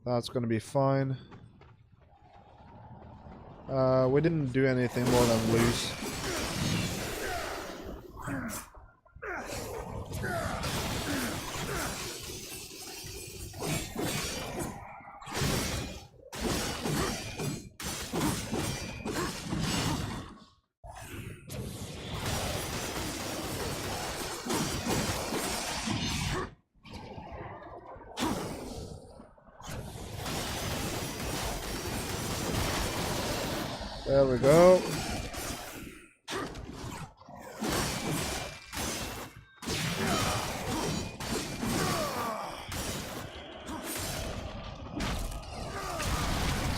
That's gonna be fine. We didn't do anything more than lose. There we go.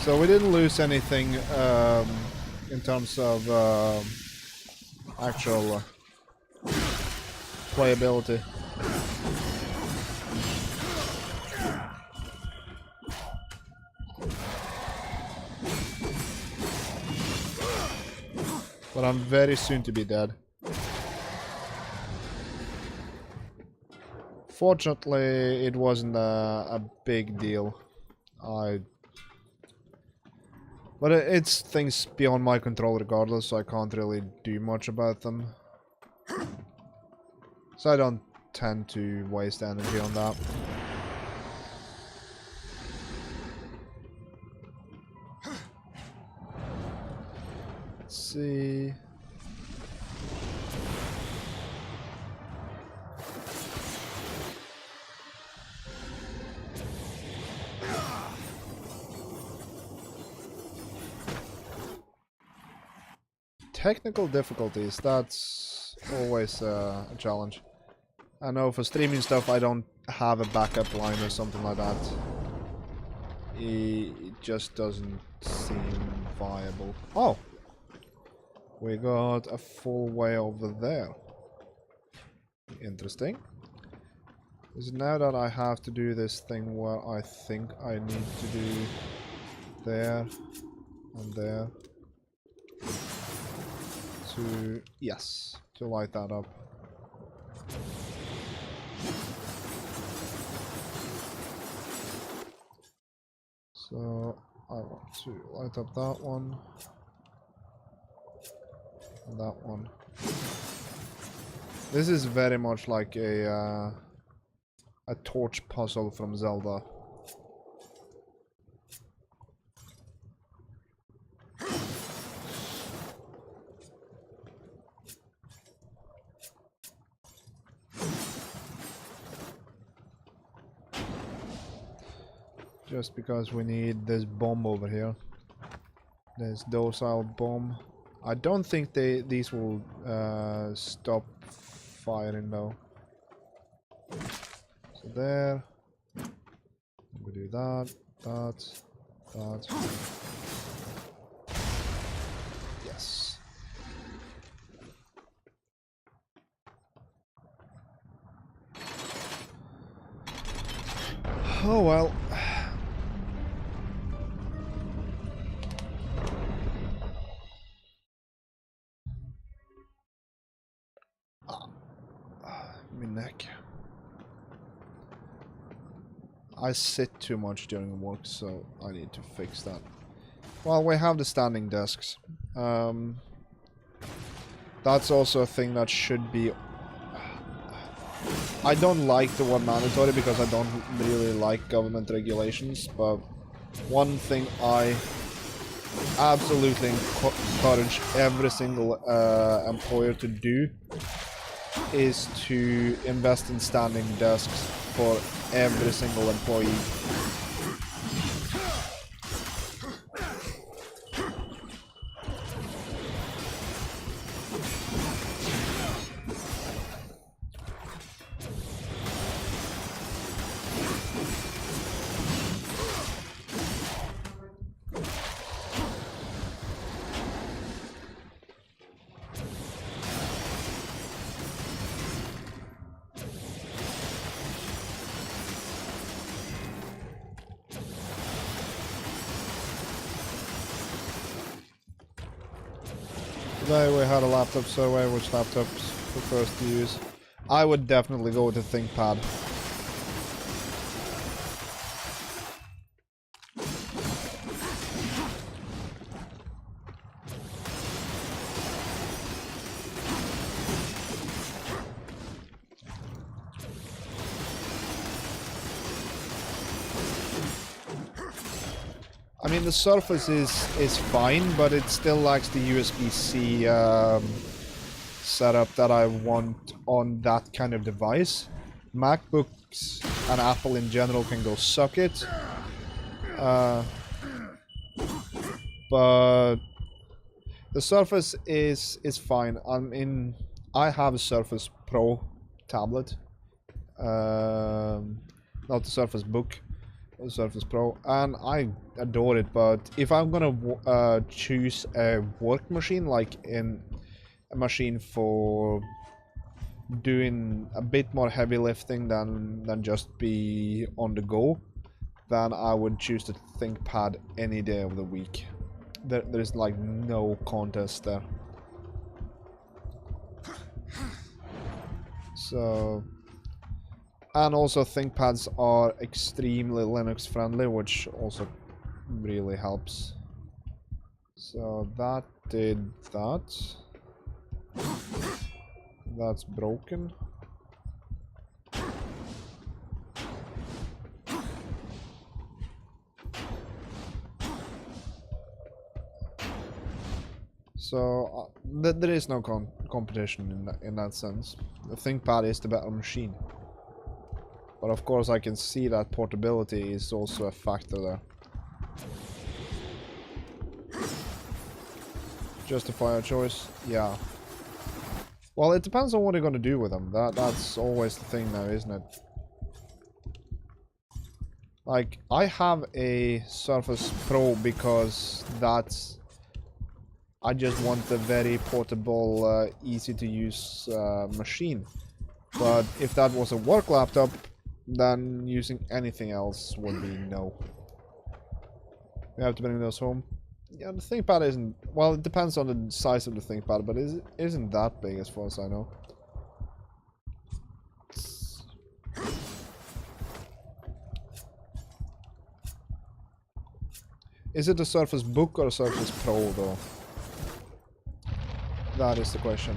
So we didn't lose anything in terms of actual playability. But I'm very soon to be dead. Fortunately, it wasn't a big deal. But it's things beyond my control regardless, so I can't really do much about them. So I don't tend to waste energy on that. Let's see. Technical difficulties, that's always a challenge. I know for streaming stuff I don't have a backup line or something like that. It just doesn't seem viable. Oh! We got a full way over there. Interesting. Is it now that I have to do this thing where I think I need to do there and there? Yes, to light that up. So I want to light up that one and that one. This is very much like a torch puzzle from Zelda. Just because we need this bomb over here. This docile bomb. I don't think these will stop firing though. So there. We do that, that. Yes. Oh well. My neck. I sit too much during work, so I need to fix that. Well, we have the standing desks. That's also a thing that should be... I don't like the word mandatory because I don't really like government regulations, but one thing I absolutely encourage every single employer to do is to invest in standing desks for every single employee. Today we had a laptop survey, which laptops prefers to use. I would definitely go with the ThinkPad. I mean, the Surface is fine, but it still lacks the USB-C setup that I want on that kind of device. MacBooks and Apple in general can go suck it. But the Surface is fine. I have a Surface Pro tablet. Not the Surface Book, the Surface Pro, and I adore it. But if I'm gonna choose a work machine, like in a machine for doing a bit more heavy lifting than just be on the go, then I would choose the ThinkPad any day of the week. There's like no contest there. So, and also ThinkPads are extremely Linux friendly, which also really helps. So that did that. That's broken. So there is no competition in that sense. The ThinkPad is the better machine. But of course I can see that portability is also a factor there. Justify a choice? Yeah. Well, it depends on what you're gonna do with them. That's always the thing now, isn't it? Like, I have a Surface Pro because I just want a very portable, easy to use machine. But if that was a work laptop, then using anything else would be no. We have to bring those home. Yeah, the ThinkPad isn't... Well, it depends on the size of the ThinkPad, but it isn't that big as far as I know. Is it a Surface Book or a Surface Pro, though? That is the question.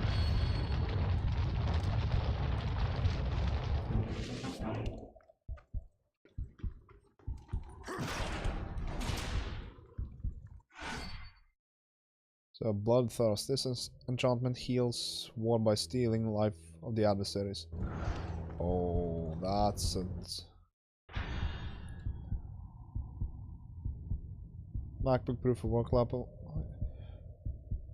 So, Bloodthirst. This enchantment heals worn by stealing life of the adversaries. Oh, that's it. MacBook proof of work laptop.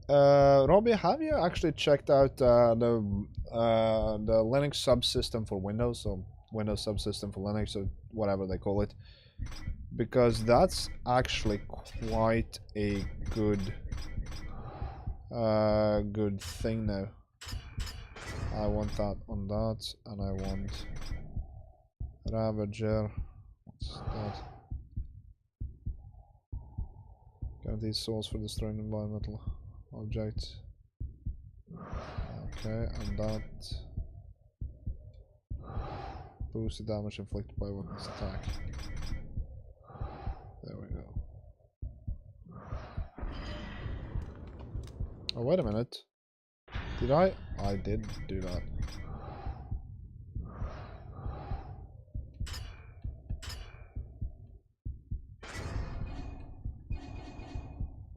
Robbie, have you actually checked out the Linux subsystem for Windows, or Windows subsystem for Linux, or whatever they call it? Because that's actually quite a good thing now. I want that on that, and I want Ravager. What's that? Guarantee source for destroying environmental objects. Okay, and that boosts the damage inflicted by weapons attack. There we go. Oh, wait a minute. Did I? I did do that.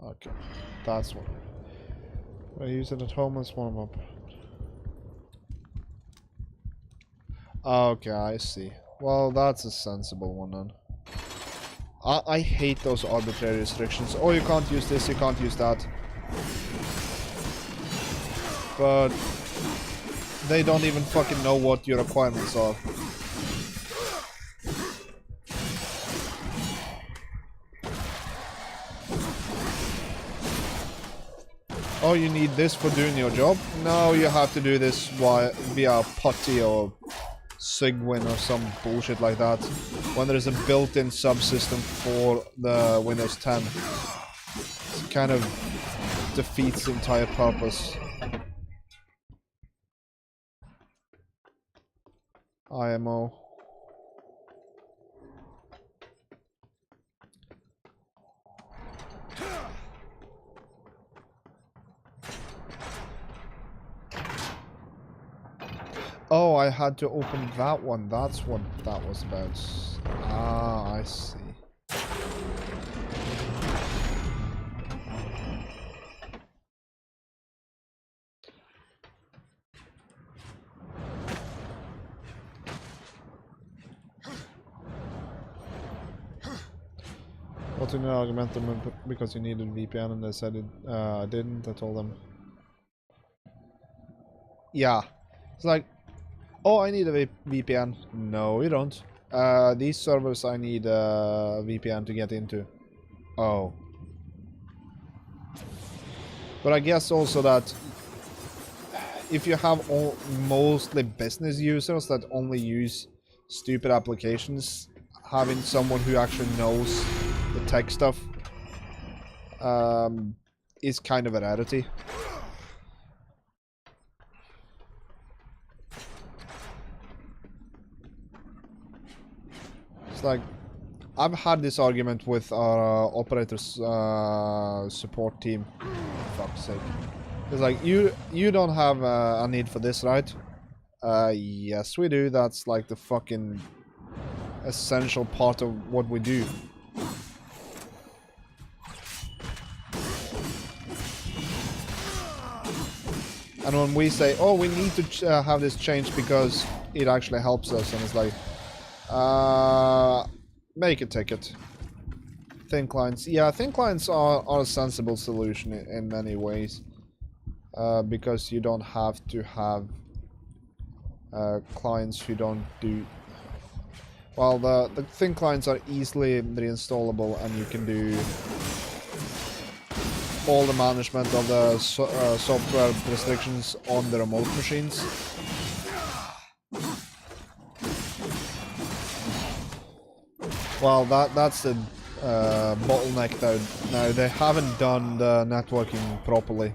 Okay, that's what I use it at home and warm up. Okay, I see. Well, that's a sensible one then. I hate those arbitrary restrictions. Oh, you can't use this, you can't use that. But they don't even fucking know what your requirements are. Oh, you need this for doing your job? No, you have to do this via PuTTY or Sigwin or some bullshit like that. When there is a built-in subsystem for the Windows 10. It kind of defeats the entire purpose. IMO. Oh, I had to open that one. That's what that was about. Ah, I see. to an argument because you needed VPN and they said it didn't. I told them. Yeah. It's like, oh, I need a VPN. No, you don't. These servers I need a VPN to get into. Oh. But I guess also that if you have mostly business users that only use stupid applications, having someone who actually knows the tech stuff is kind of a rarity. It's like, I've had this argument with our operators support team. For fuck's sake. It's like, you don't have a need for this, right? Yes we do. That's like the fucking essential part of what we do. And when we say, oh, we need to have this changed because it actually helps us, and it's like, make a ticket. Thin clients. Yeah, thin clients are a sensible solution in many ways. Because you don't have to have clients who don't do... Well, the thin clients are easily reinstallable, and you can do all the management of the software restrictions on the remote machines. Well, that's the bottleneck though. Now, they haven't done the networking properly.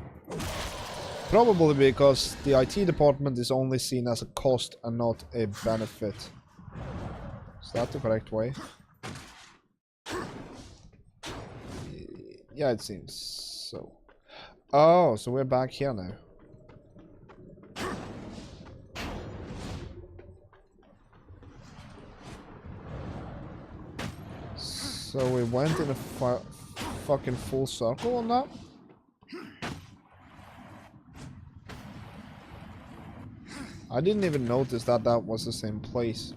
Probably because the IT department is only seen as a cost and not a benefit. Is that the correct way? Yeah, it seems so. Oh, so we're back here now. So we went in a fucking full circle on that? I didn't even notice that that was the same place.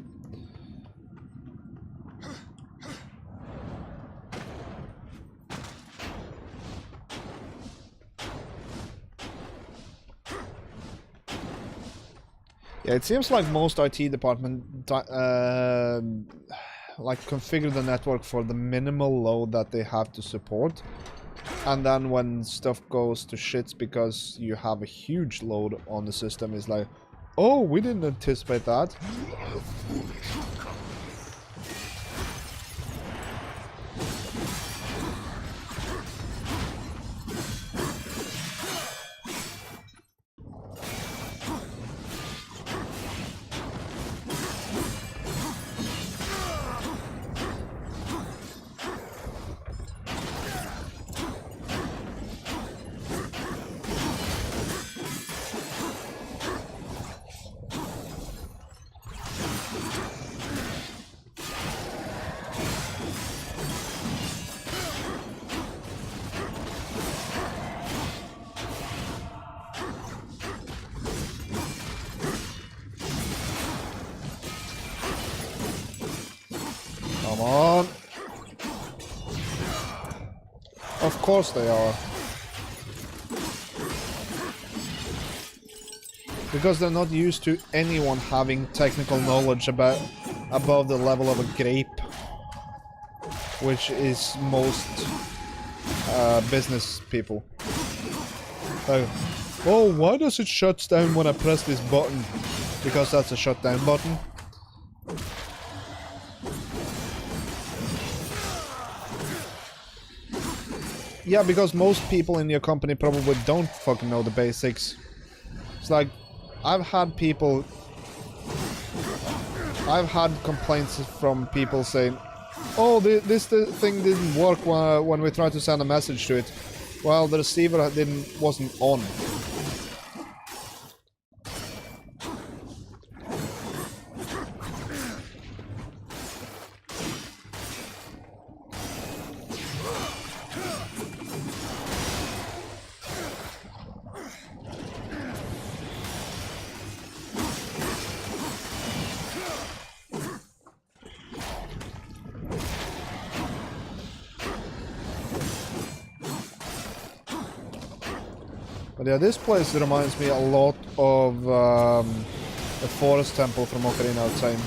Yeah, it seems like most IT department like configure the network for the minimal load that they have to support, and then when stuff goes to shits because you have a huge load on the system, is like, oh, we didn't anticipate that. Come on. Of course they are. Because they're not used to anyone having technical knowledge above the level of a grape, which is most business people. Oh, why does it shut down when I press this button? Because that's a shutdown button. Yeah, because most people in your company probably don't fucking know the basics. It's like, I've had complaints from people saying, oh, this thing didn't work when we tried to send a message to it. Well, the receiver wasn't on. But yeah, this place reminds me a lot of the Forest Temple from Ocarina of Time.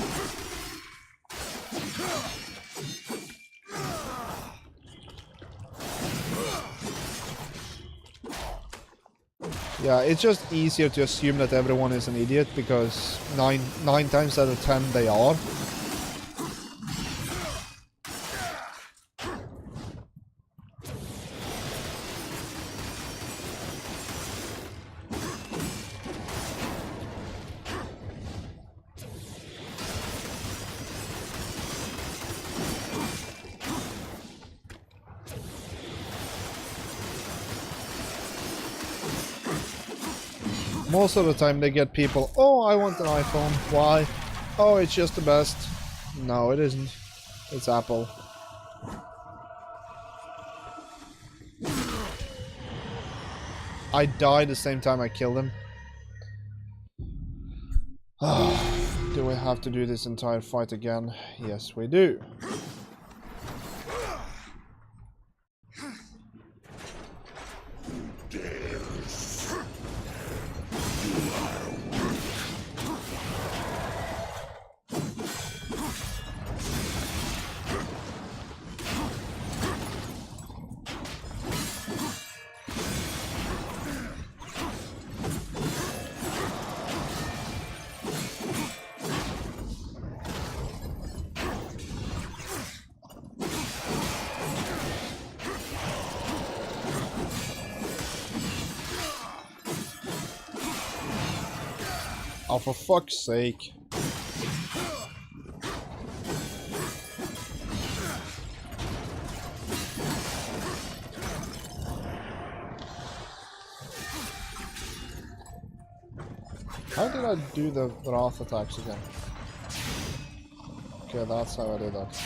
Yeah, it's just easier to assume that everyone is an idiot because nine times out of 10 they are. Most of the time they get people, oh, I want an iPhone. Why? Oh, it's just the best. No, it isn't. It's Apple. I died the same time I killed him. Do we have to do this entire fight again? Yes, we do. Oh, for fuck's sake. How did I do the wrath attacks again? Okay, that's how I did that.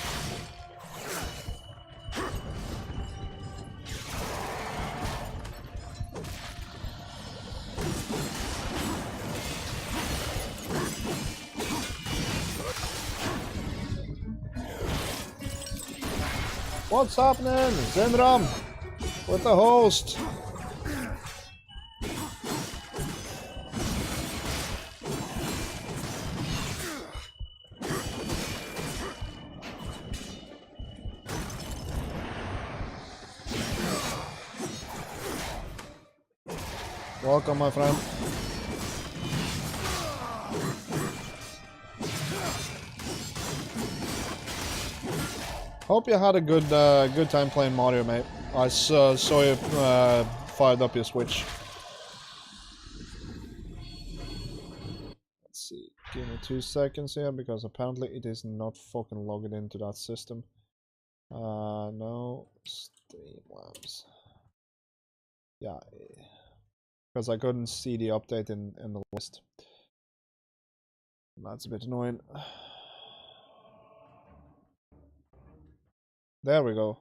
What's happening? Zenram! With the host! Welcome, my friend. Hope you had a good good time playing Mario, mate. I saw you fired up your Switch. Let's see. Give me 2 seconds here because apparently it is not fucking logged into that system. No Streamlabs. Yeah, because I couldn't see the update in the list. That's a bit annoying. There we go.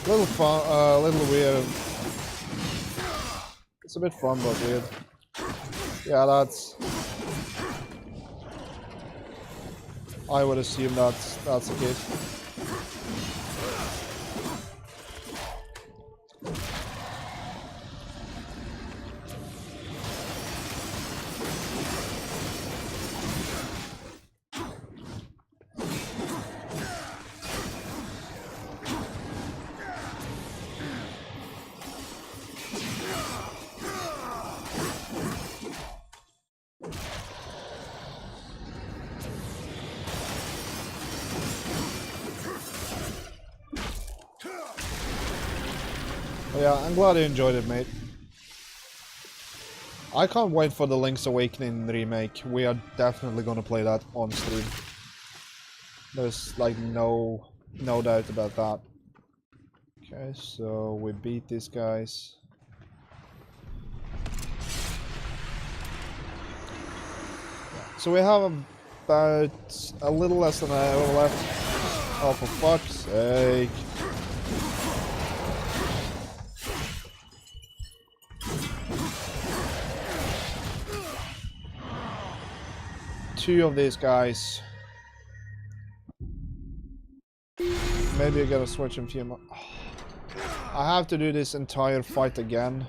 Little fun, little weird. It's a bit fun but weird. Yeah, that's. I would assume that's the case. Yeah, I'm glad you enjoyed it, mate. I can't wait for the Link's Awakening remake. We are definitely gonna play that on stream. There's like no doubt about that. Okay, so we beat these guys. So we have about a little less than an hour left. Oh, for fuck's sake. 2 of these guys. Maybe I gotta switch in few more. I have to do this entire fight again.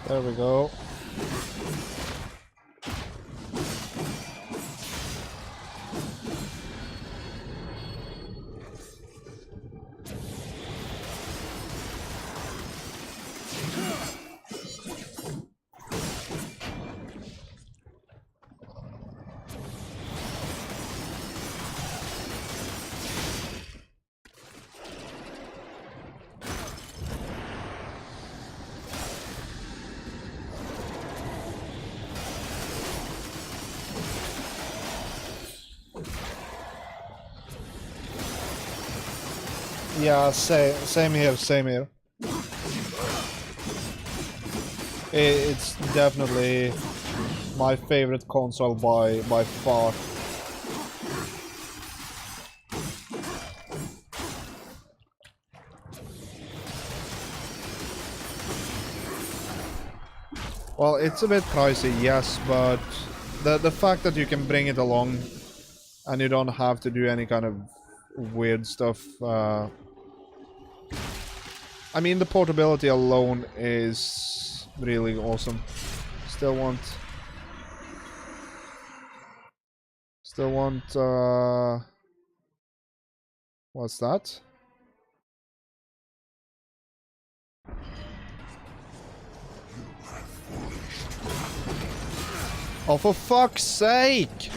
There we go. Yeah, same here, same here. It's definitely my favorite console by far. Well, it's a bit pricey, yes, but the fact that you can bring it along and you don't have to do any kind of weird stuff. I mean, the portability alone is really awesome. Still want, what's that? Oh, for fuck's sake!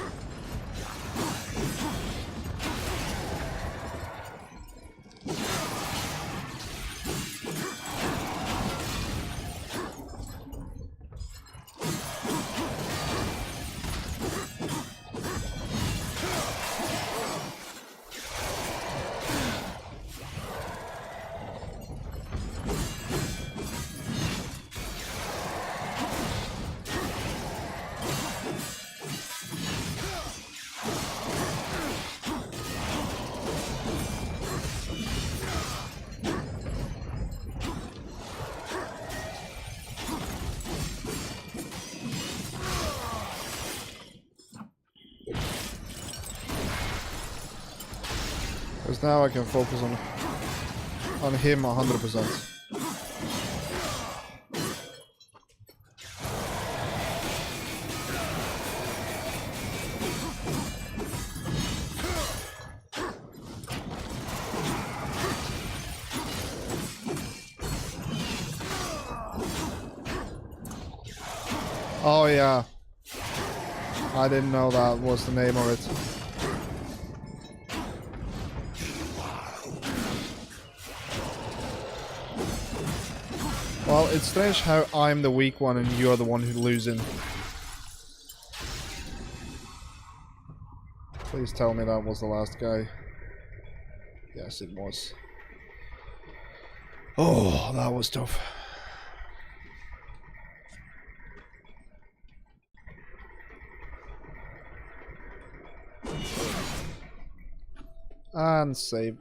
Because now I can focus on him 100%. Oh yeah. I didn't know that was the name of it. Well, it's strange how I'm the weak one and you're the one who's losing. Please tell me that was the last guy. Yes, it was. Oh, that was tough. And save.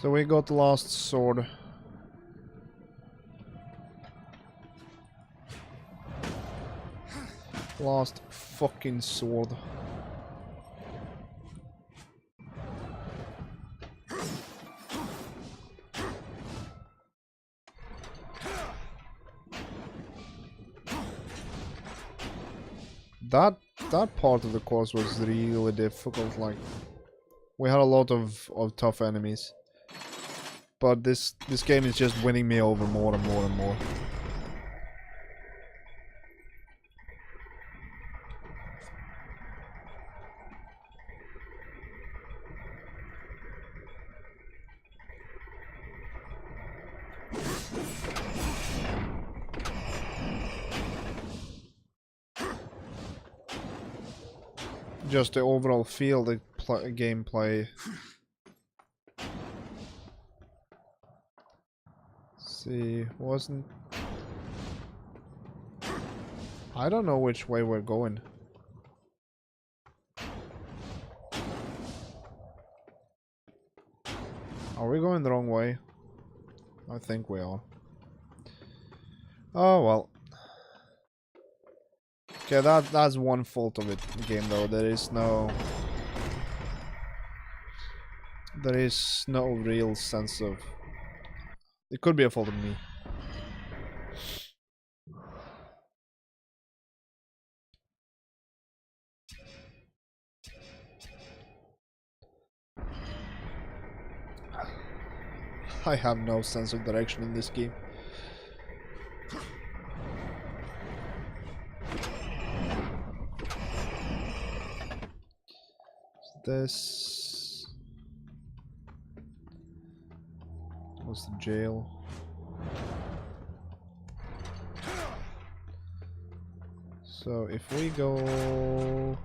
So we got the last sword. Last fucking sword. That part of the course was really difficult. Like, we had a lot of tough enemies, but this game is just winning me over more and more and more. Just the overall feel, the gameplay. See, wasn't... I don't know which way we're going. Are we going the wrong way? I think we are. Oh well. Okay, that's one fault of it, the game though. There is no real sense of... It could be a fault of me. I have no sense of direction in this game. This was the jail. So if we go...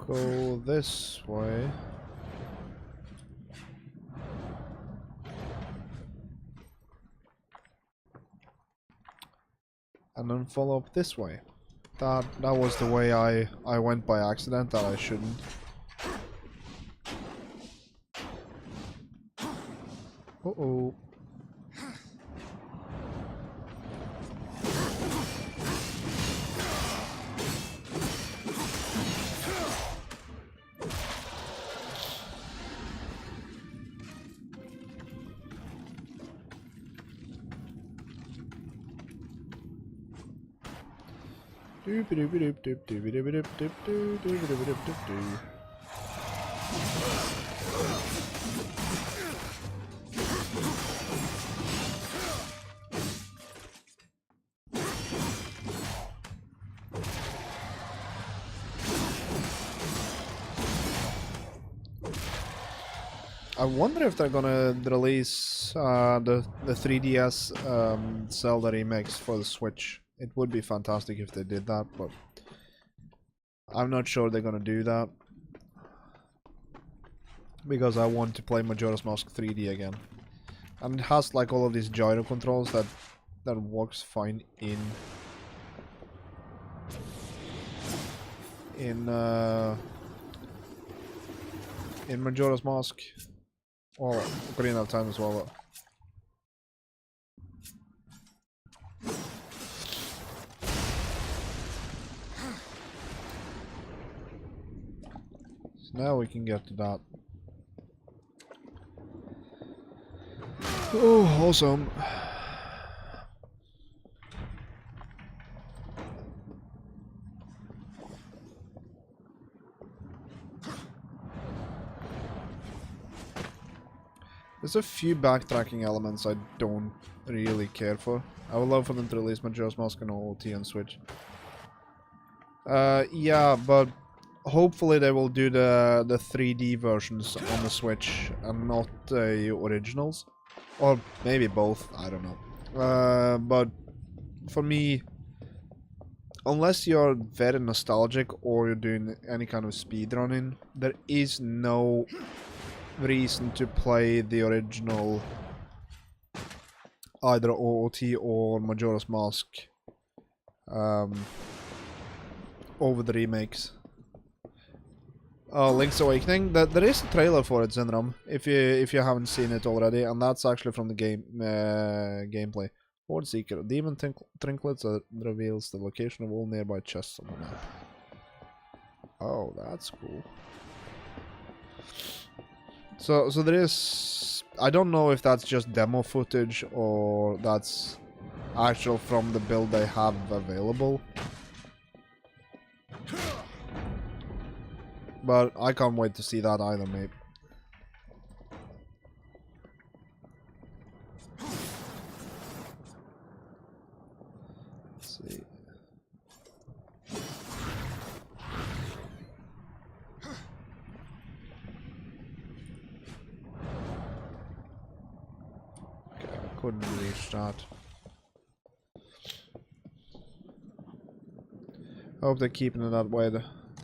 Go this way. And then follow up this way. That was the way I went by accident, that I shouldn't. Uh-oh. I wonder if they're gonna release the 3DS Zelda remakes for the Switch. It would be fantastic if they did that, but I'm not sure they're gonna do that. Because I want to play Majora's Mask 3D again. And it has like all of these gyro controls that works fine in Majora's Mask. Well, Ocarina of Time as well. So now we can get to that. Oh, awesome. There's a few backtracking elements I don't really care for. I would love for them to release Majora's Mask on OLT on Switch. Yeah, but hopefully they will do the 3D versions on the Switch and not the originals. Or maybe both, I don't know. But for me, unless you're very nostalgic or you're doing any kind of speedrunning, there is no reason to play the original either OOT or Majora's Mask over the remakes. Link's Awakening. There is a trailer for it, Zenram, if you haven't seen it already, and that's actually from the game gameplay. Horde Seeker. Demon Trinklets that reveals the location of all nearby chests on the map. Oh, that's cool. So there is... I don't know if that's just demo footage or that's actual from the build they have available. But I can't wait to see that either, mate. Let's see. Okay, I couldn't reach that. I hope they're keeping it that way.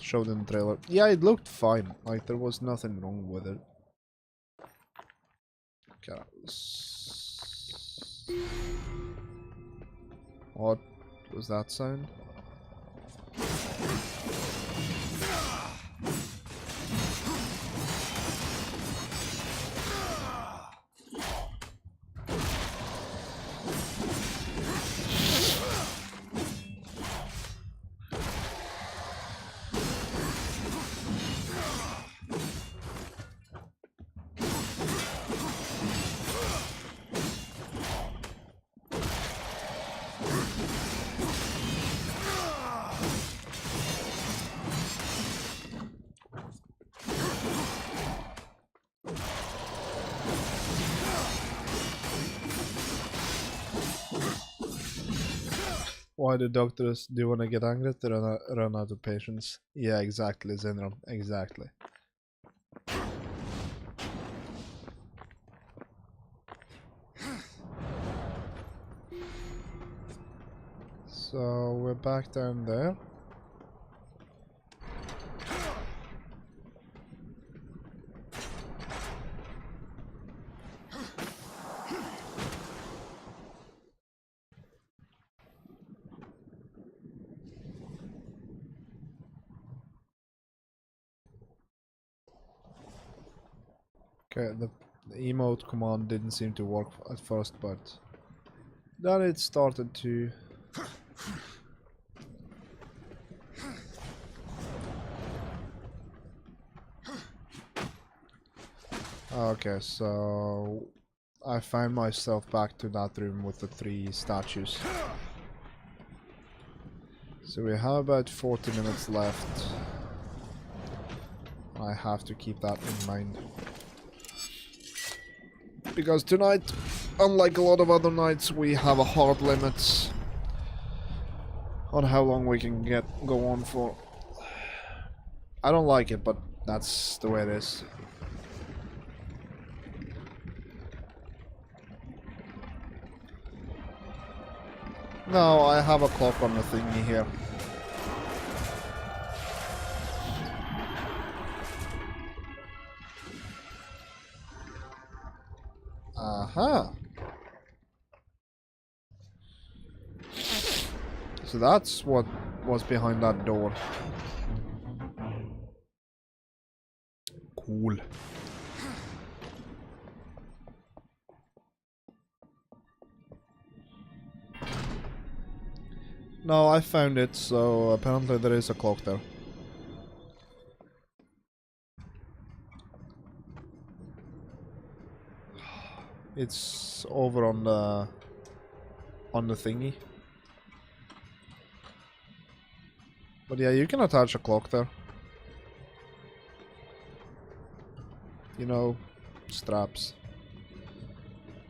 Showed in the trailer. Yeah, it looked fine. Like, there was nothing wrong with it. Okay. What was that sound? Why do doctors do when they get angry? They run out of patience. Yeah, exactly, Zenram. Exactly. So we're back down there. Okay, the emote command didn't seem to work at first, but then it started to. Okay, so I find myself back to that room with the 3 statues. So we have about 40 minutes left. I have to keep that in mind. Because tonight, unlike a lot of other nights, we have a hard limit on how long we can go on for. I don't like it, but that's the way it is. No, I have a clock on the thingy here. Aha. So that's what was behind that door. Cool. No, I found it, so apparently there is a clock there. It's over on the thingy. But yeah, you can attach a clock there. You know, straps.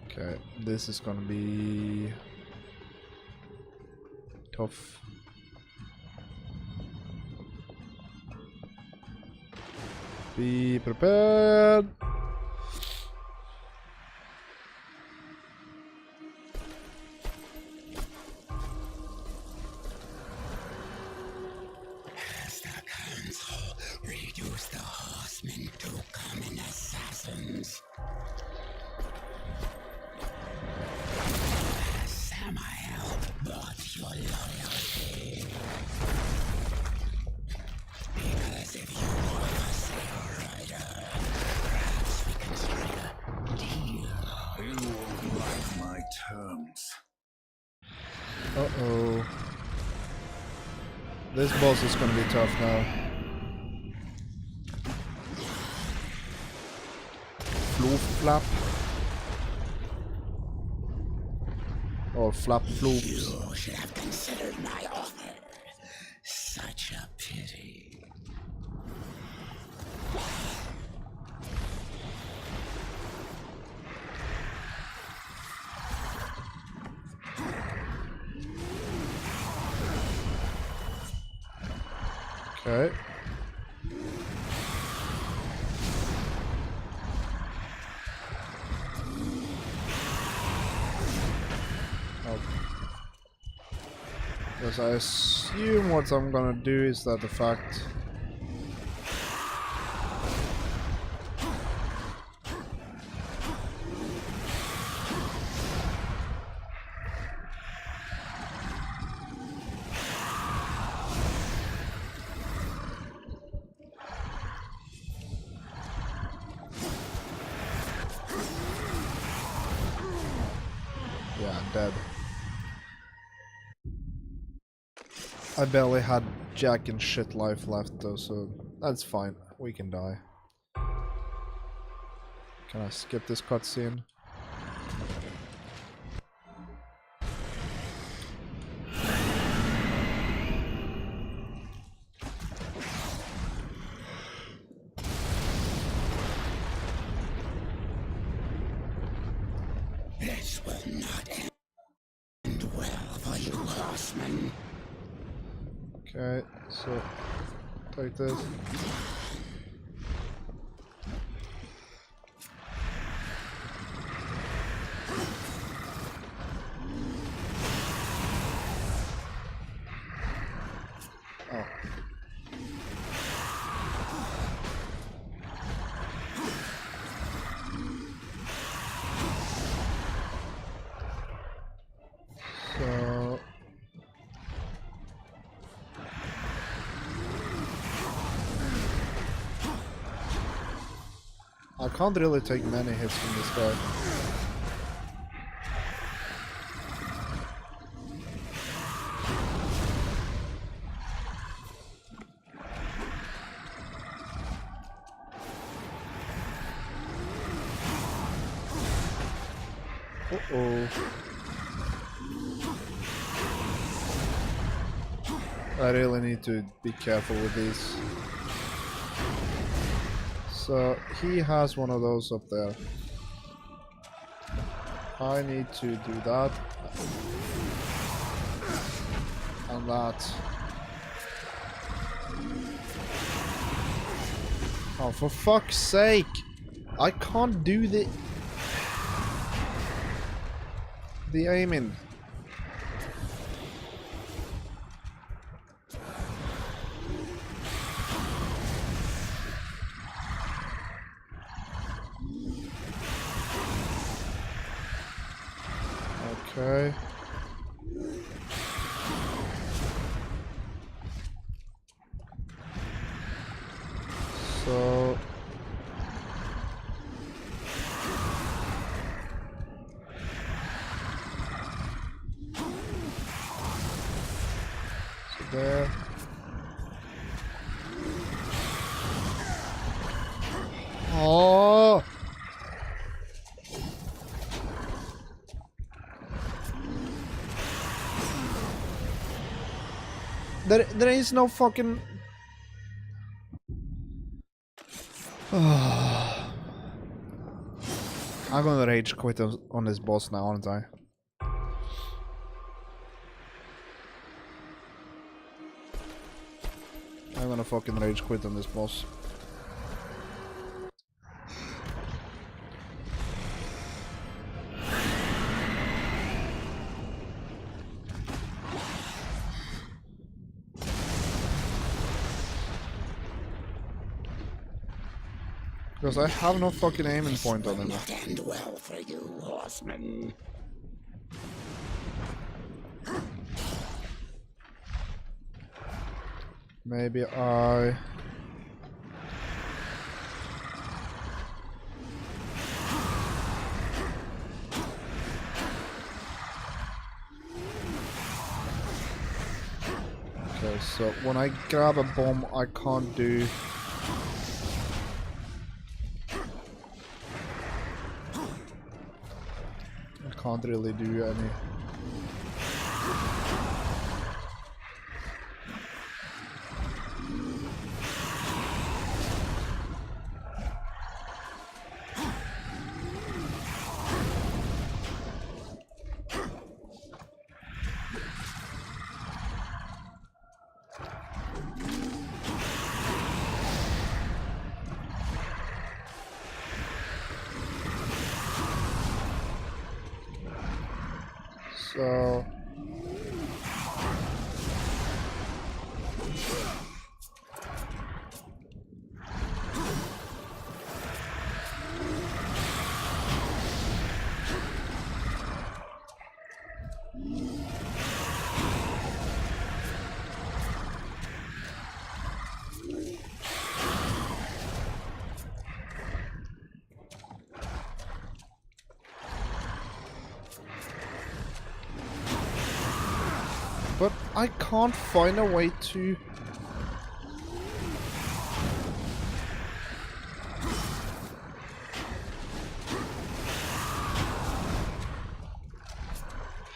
Okay, this is gonna be tough. Be prepared. Uh-oh. This boss is gonna be tough now. Floof flap. Or flap floops. You should have considered my offer. Such a pity. Okay. Because I assume what I'm gonna do is that the fact... Yeah, dead. I barely had jack and shit life left though, so that's fine. We can die. Can I skip this cutscene? This will not end well for you, horseman. Okay, so take this. Oh. So I can't really take many hits from this guy. Uh-oh. I really need to be careful with these. So he has one of those up there. I need to do that. And that. Oh, for fuck's sake! I can't do the aiming. Okay. So there. Oh. There is no fucking... I'm gonna rage quit on this boss now, aren't I? I'm gonna fucking rage quit on this boss. Because I have no fucking aiming point on him. Not end well for you, horseman. Maybe I... Okay, so when I grab a bomb, I can't do... I can't really do any... So... But I can't find a way to...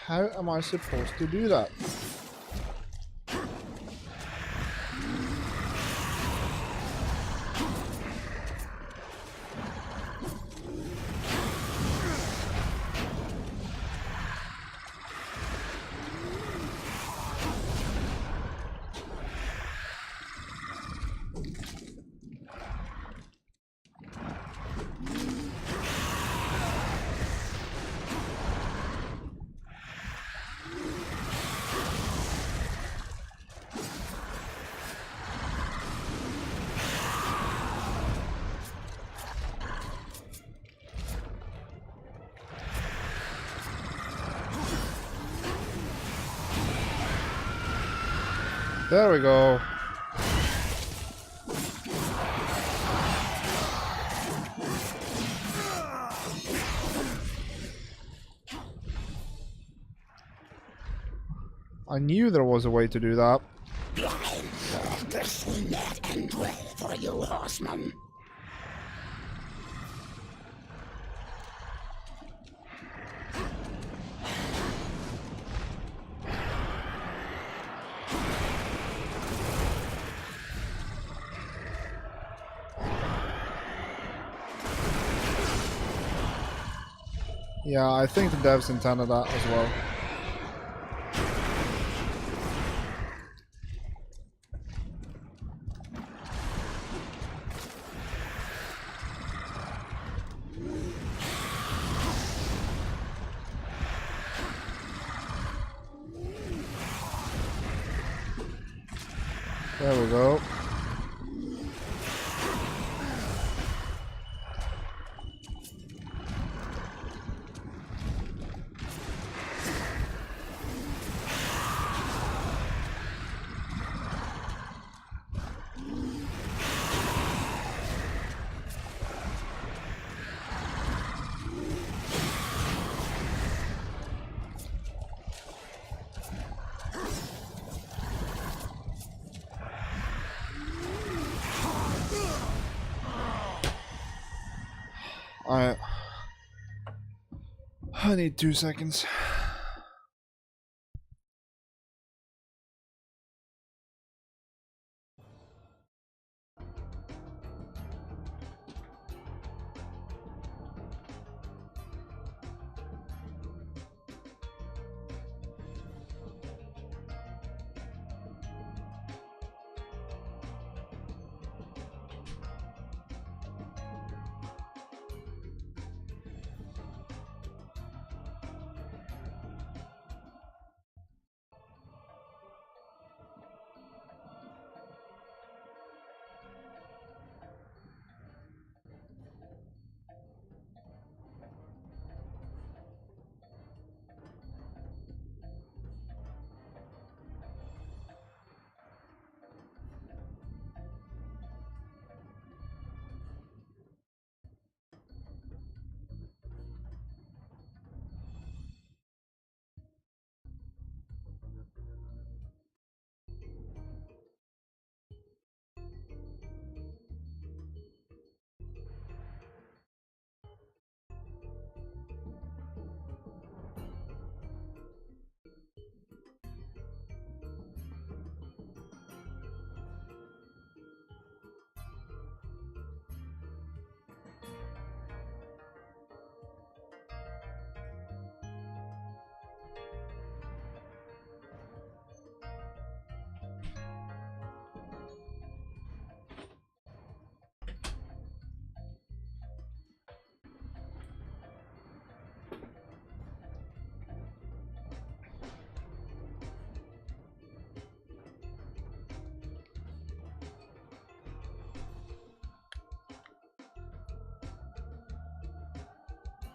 How am I supposed to do that? There we go. I knew there was a way to do that. Blind, the net and well for you, horseman. Yeah, I think the devs intended that as well. There we go. I need 2 seconds.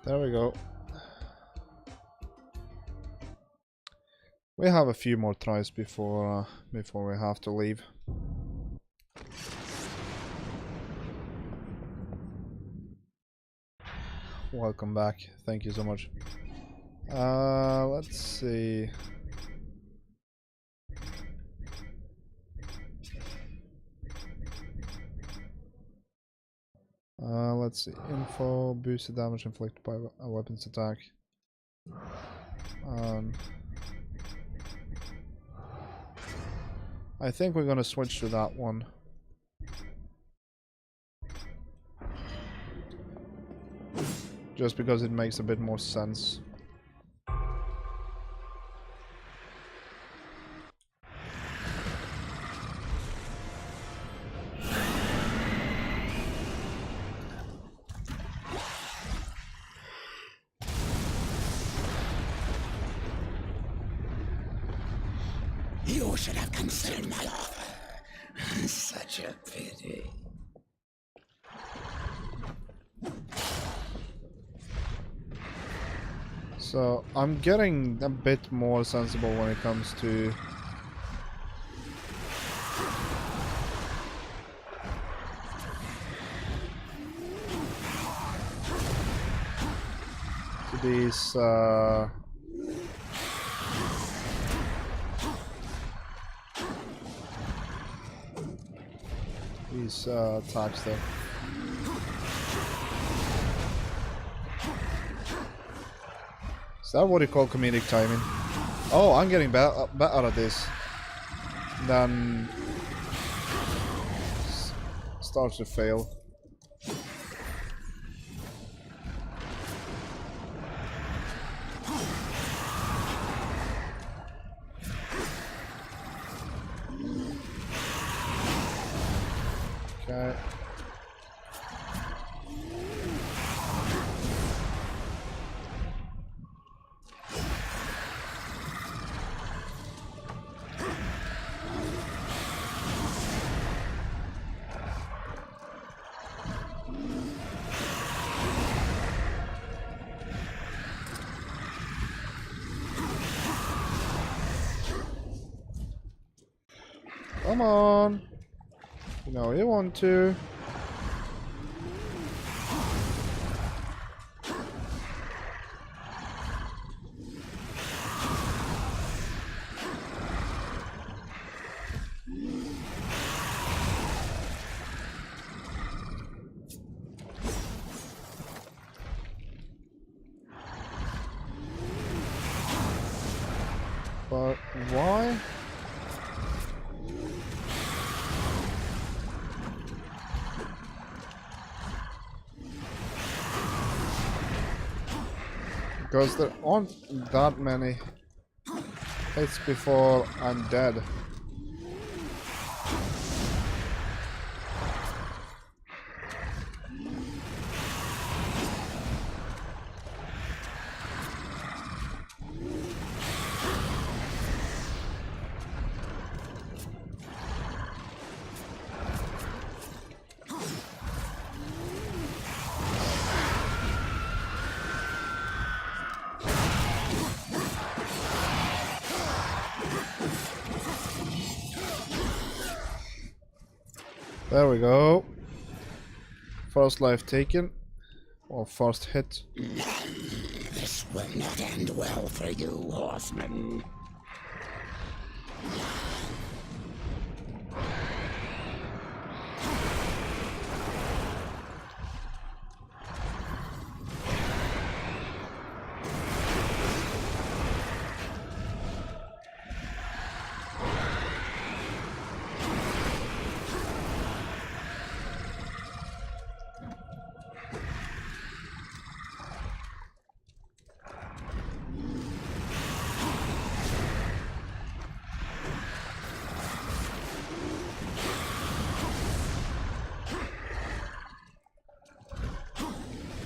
There we go. We have a few more tries before we have to leave. Welcome back. Thank you so much. Let's see. Let's see. Info, boosted damage inflicted by a weapon's attack. I think we're gonna switch to that one. Just because it makes a bit more sense. You should have considered my offer. Such a pity. So I'm getting a bit more sensible when it comes to these attacks there. Is that what you call comedic timing? Oh, I'm getting better at this. Then starts to fail. Okay. Come on. You know you want to. But why? Because there aren't that many hits before I'm dead. There we go. First life taken. Or first hit. This will not end well for you, horseman.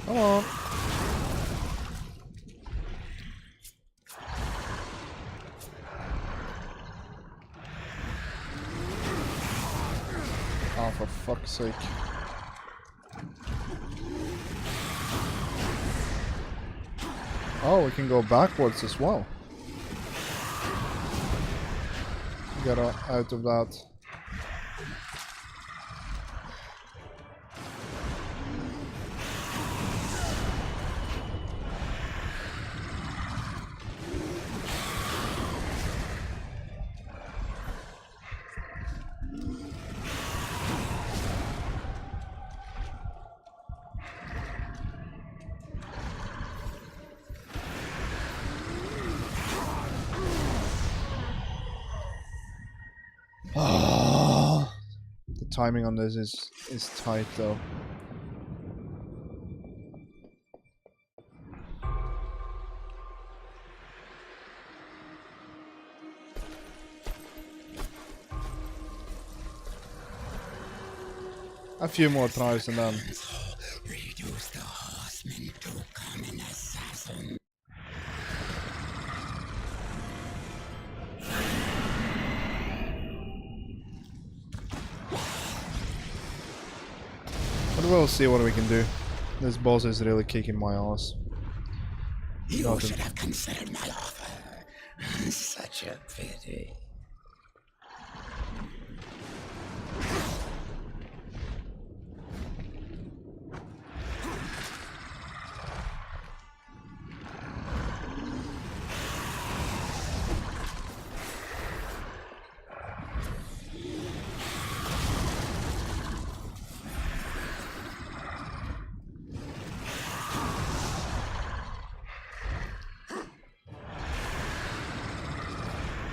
Come on. Oh, for fuck's sake. Oh, we can go backwards as well. Get out of that. The timing on this is tight though. A few more tries and then. Reduce the horseman to common assassin. But we'll see what we can do. This boss is really kicking my ass. You should have considered my offer. Such a pity.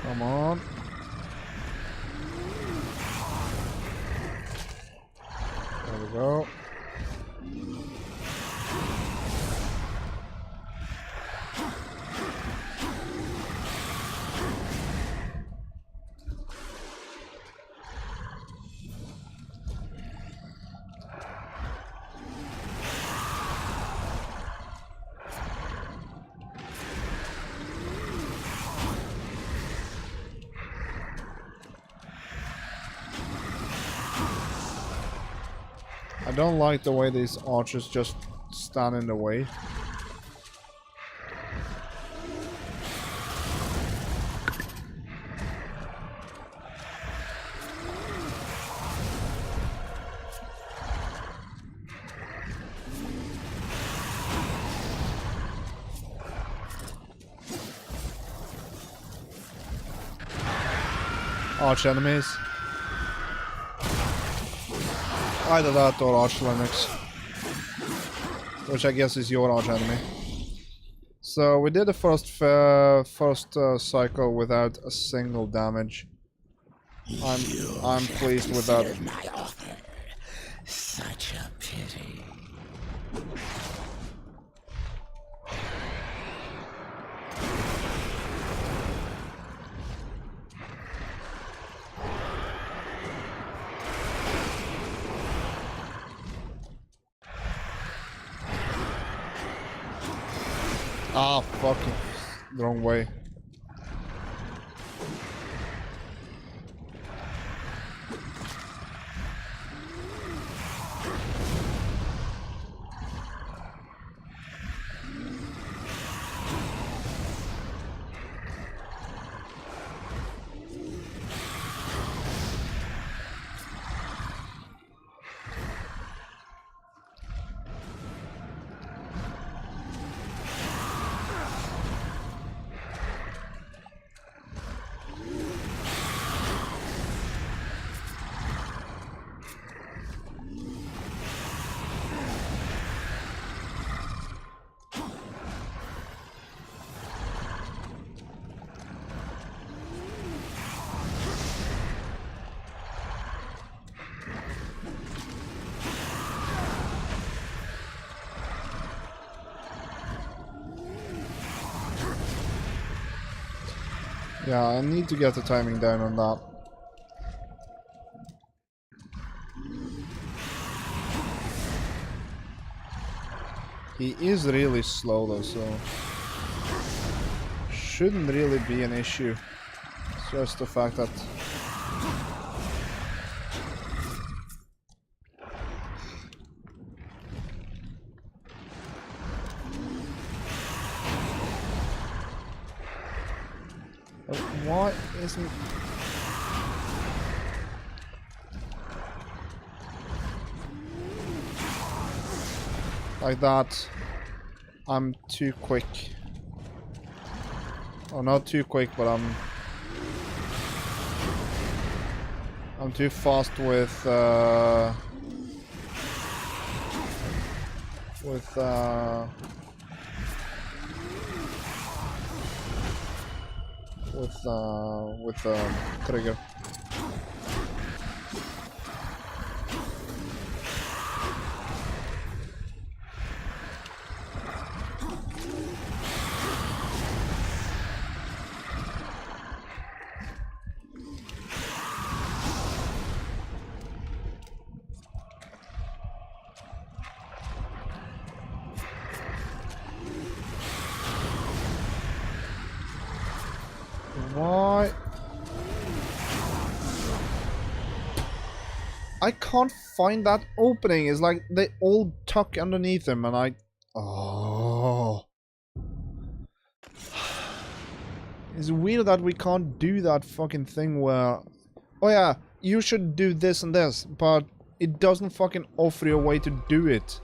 Come on. There we go. I don't like the way these archers just stand in the way. Arch enemies. Either that or Arch Linux, which I guess is your arch enemy. So we did the first cycle without a single damage. I'm pleased with that. My offer. Such a pity. Ah, fucking wrong way. Yeah, I need to get the timing down on that. He is really slow though, so shouldn't really be an issue. It's just the fact that Why isn't... Like that. I'm too quick. Oh, not too quick, but I'm too fast with trigger. Why? I can't find that opening. It's like they all tuck underneath him and I... Oh. It's weird that we can't do that fucking thing where... Oh yeah, you should do this and this, but it doesn't fucking offer you a way to do it.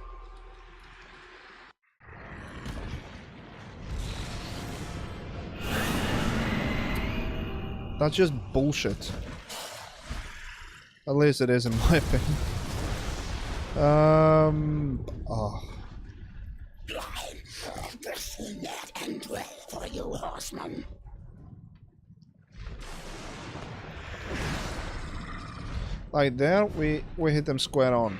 That's just bullshit. At least it is in my opinion. Oh. Blindfold the sea net and well for you, horseman. Like there, we hit them square on.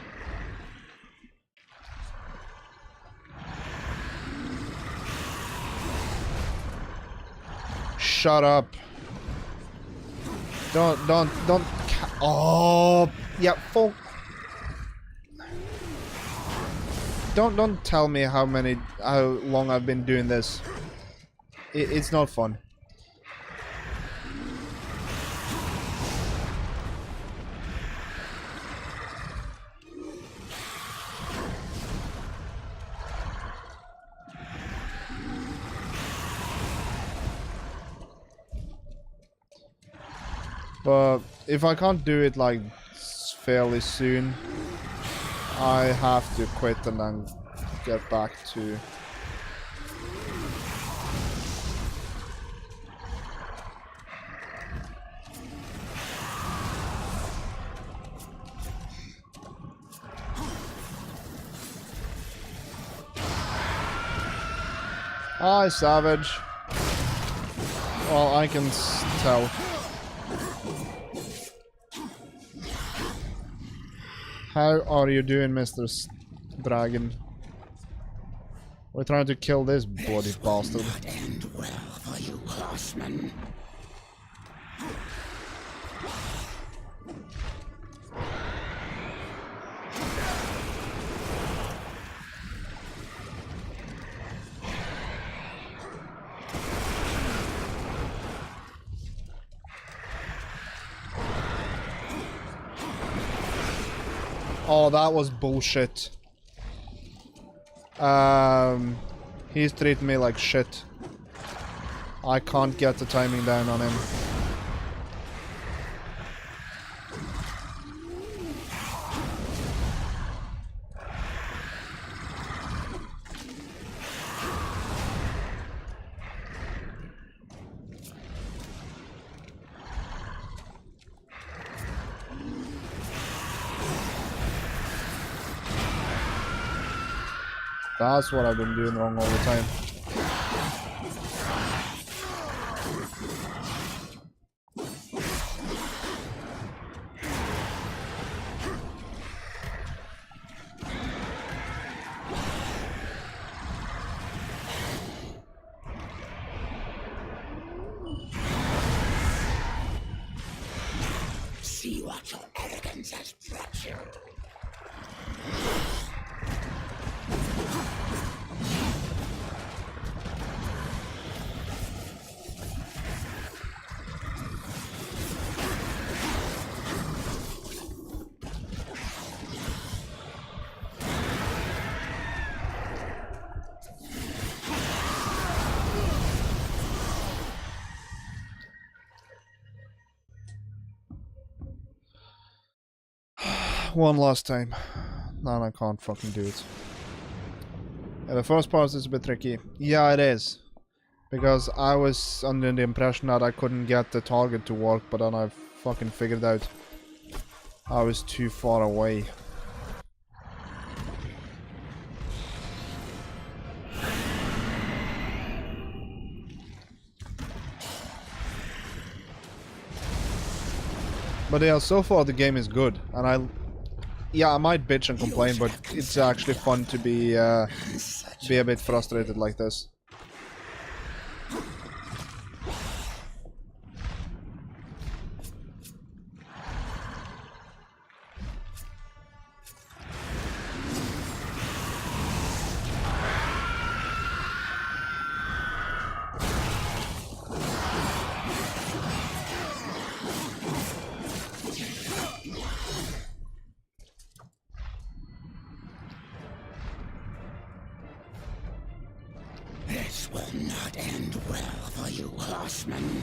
Shut up. Don't. Oh, yeah, fuck. Don't tell me how long I've been doing this. It's not fun. But if I can't do it like fairly soon, I have to quit and then get back to... Hi, Savage. Well, I can tell. How are you doing, Mr. Dragon? We're trying to kill this bloody bastard. Not end well for you, horseman. Oh, that was bullshit. He's treating me like shit. I can't get the timing down on him. That's what I've been doing wrong all the time. See what your arrogance has brought you. One last time. No, I can't fucking do it. Yeah, the first part is a bit tricky. Yeah, it is. Because I was under the impression that I couldn't get the target to work, but then I fucking figured out I was too far away. But yeah, so far the game is good, and yeah, I might bitch and complain, but it's actually fun to be a bit frustrated like this. This will not end well for you, horsemen.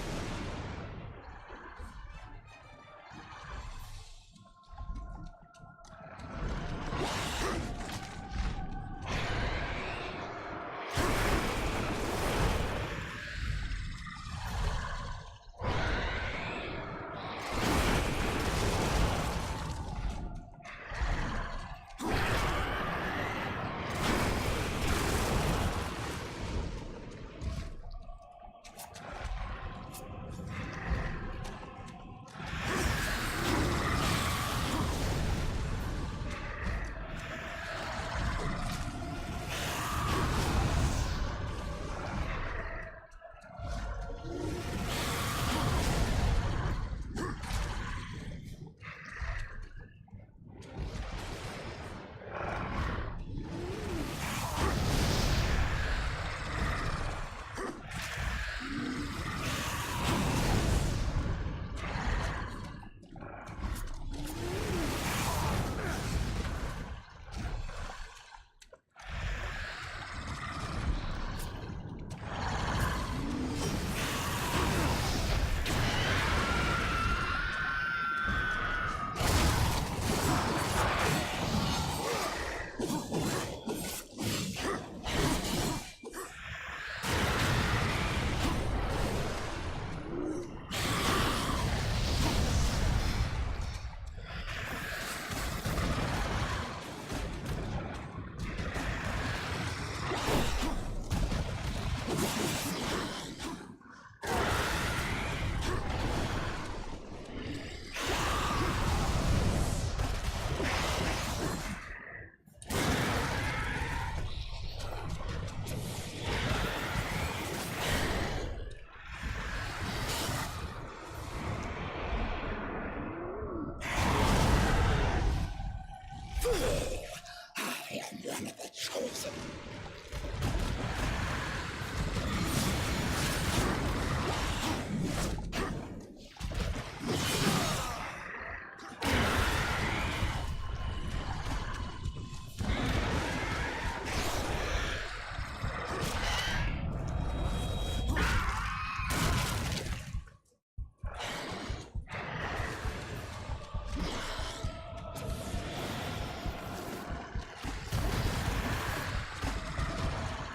I am one of the chosen.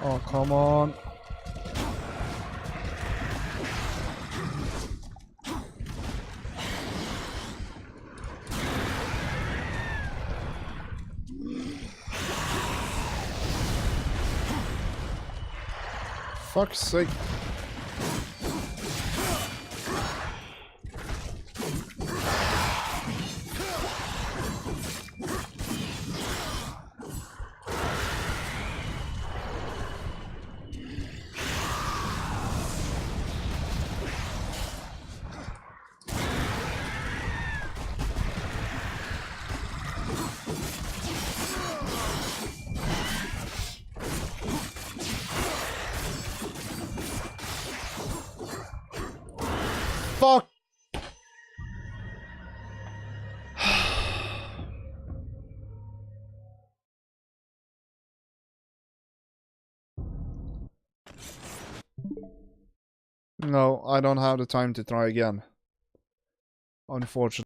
Oh, come on. Fuck's sake. Fuck! No, I don't have the time to try again. Unfortunately.